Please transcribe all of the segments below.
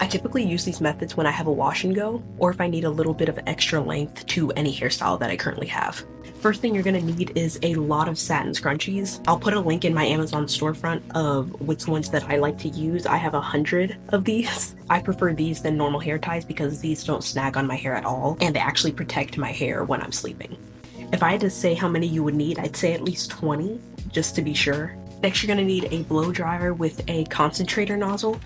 I typically use these methods when I have a wash and go, or if I need a little bit of extra length to any hairstyle that I currently have. First thing you're gonna need is a lot of satin scrunchies. I'll put a link in my Amazon storefront of which ones that I like to use. I have 100 of these. I prefer these than normal hair ties because these don't snag on my hair at all, and they actually protect my hair when I'm sleeping. If I had to say how many you would need, I'd say at least 20, just to be sure. Next, you're gonna need a blow dryer with a concentrator nozzle.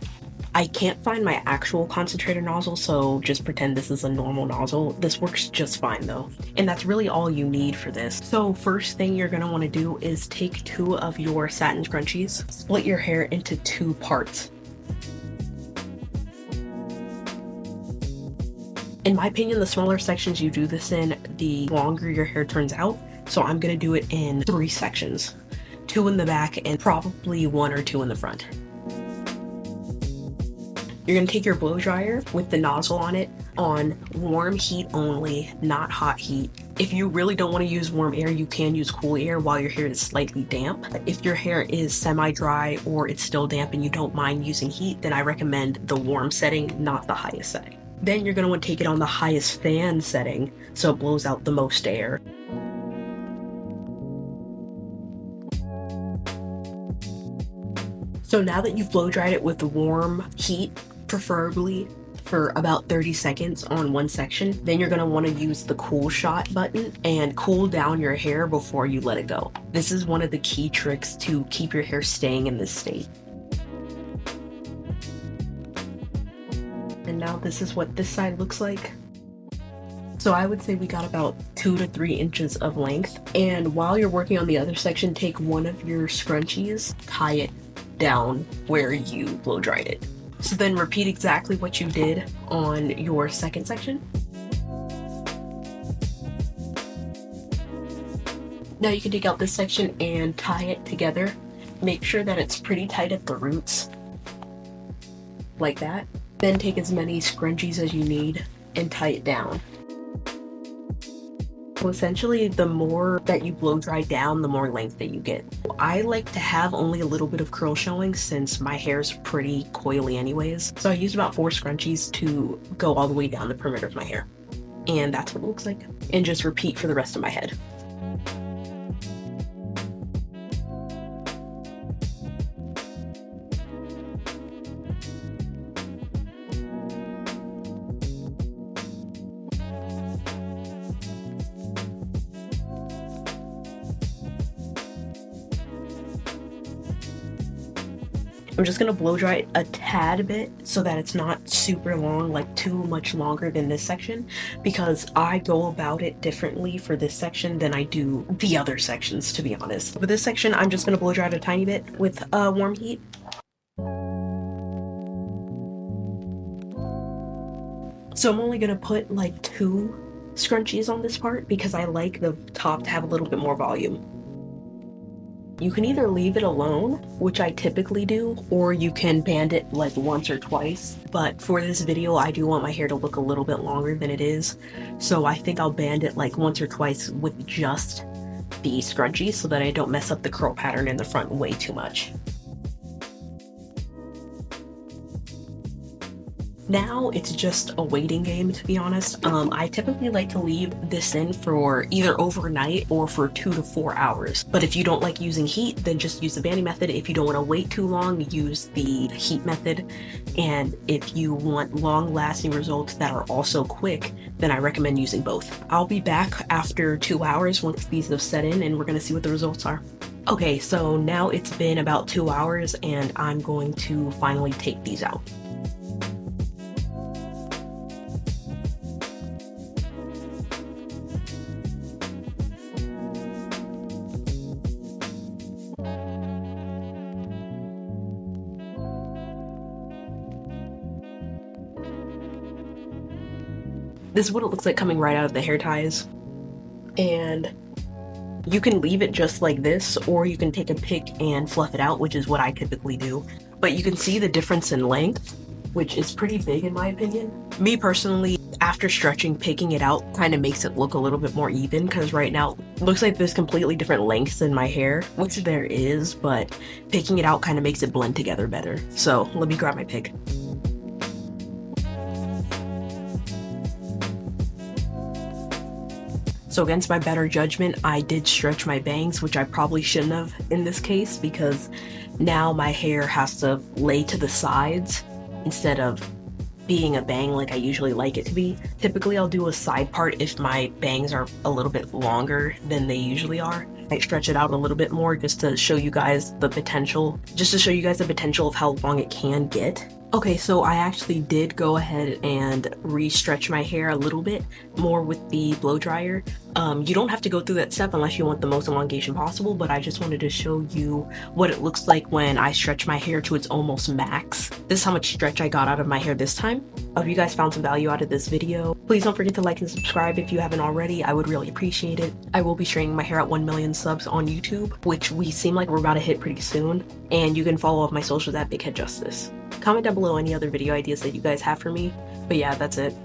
I can't find my actual concentrator nozzle, so just pretend this is a normal nozzle. This works just fine though. And that's really all you need for this. So first thing you're gonna wanna do is take 2 of your satin scrunchies, split your hair into 2 parts. In my opinion, the smaller sections you do this in, the longer your hair turns out. So I'm gonna do it in 3 sections. 2 in the back and probably 1 or 2 in the front. You're gonna take your blow dryer with the nozzle on it on warm heat only, not hot heat. If you really don't want to use warm air, you can use cool air while your hair is slightly damp. If your hair is semi-dry or it's still damp and you don't mind using heat, then I recommend the warm setting, not the highest setting. Then you're gonna want to take it on the highest fan setting so it blows out the most air. So now that you've blow dried it with warm heat, preferably for about 30 seconds on one section, then you're gonna wanna use the cool shot button and cool down your hair before you let it go. This is one of the key tricks to keep your hair staying in this state. And now this is what this side looks like. So I would say we got about 2 to 3 inches of length. And while you're working on the other section, take one of your scrunchies, tie it down where you blow dried it. So then repeat exactly what you did on your second section. Now you can take out this section and tie it together. Make sure that it's pretty tight at the roots, like that. Then take as many scrunchies as you need and tie it down. So essentially, the more that you blow dry down, the more length that you get. I like to have only a little bit of curl showing since my hair's pretty coily anyways. So I used about 4 scrunchies to go all the way down the perimeter of my hair. And that's what it looks like. And just repeat for the rest of my head. I'm just gonna blow dry it a tad bit so that it's not super long, like too much longer than this section, because I go about it differently for this section than I do the other sections, to be honest. For this section, I'm just gonna blow dry it a tiny bit with warm heat. So I'm only gonna put like 2 scrunchies on this part because I like the top to have a little bit more volume. You can either leave it alone, which I typically do, or you can band it like once or twice. But for this video, I do want my hair to look a little bit longer than it is. So I think I'll band it like once or twice with just the scrunchie so that I don't mess up the curl pattern in the front way too much. Now it's just a waiting game, to be honest. I typically like to leave this in for either overnight or for 2 to 4 hours. But if you don't like using heat, then just use the banding method. If you don't want to wait too long, use the heat method. And if you want long-lasting results that are also quick, then I recommend using both. I'll be back after 2 hours once these have set in and we're going to see what the results are. Okay, so now it's been about 2 hours and I'm going to finally take these out. This is what it looks like coming right out of the hair ties. And you can leave it just like this, or you can take a pick and fluff it out, which is what I typically do. But you can see the difference in length, which is pretty big in my opinion. Me personally, after stretching, picking it out kind of makes it look a little bit more even, because right now it looks like there's completely different lengths in my hair, which there is, but picking it out kind of makes it blend together better. So let me grab my pick. So against my better judgment, I did stretch my bangs, which I probably shouldn't have in this case, because now my hair has to lay to the sides instead of being a bang like I usually like it to be. Typically I'll do a side part if my bangs are a little bit longer than they usually are. I stretch it out a little bit more just to show you guys the potential, of how long it can get. Okay, so I actually did go ahead and re-stretch my hair a little bit more with the blow dryer. You don't have to go through that step unless you want the most elongation possible, but I just wanted to show you what it looks like when I stretch my hair to its almost max. This is how much stretch I got out of my hair this time. I hope you guys found some value out of this video. Please don't forget to like and subscribe if you haven't already. I would really appreciate it. I will be straightening my hair at 1 million subs on YouTube, which we seem like we're about to hit pretty soon. And you can follow up my socials at BigHeadJustice. Comment down below any other video ideas that you guys have for me. But yeah, that's it.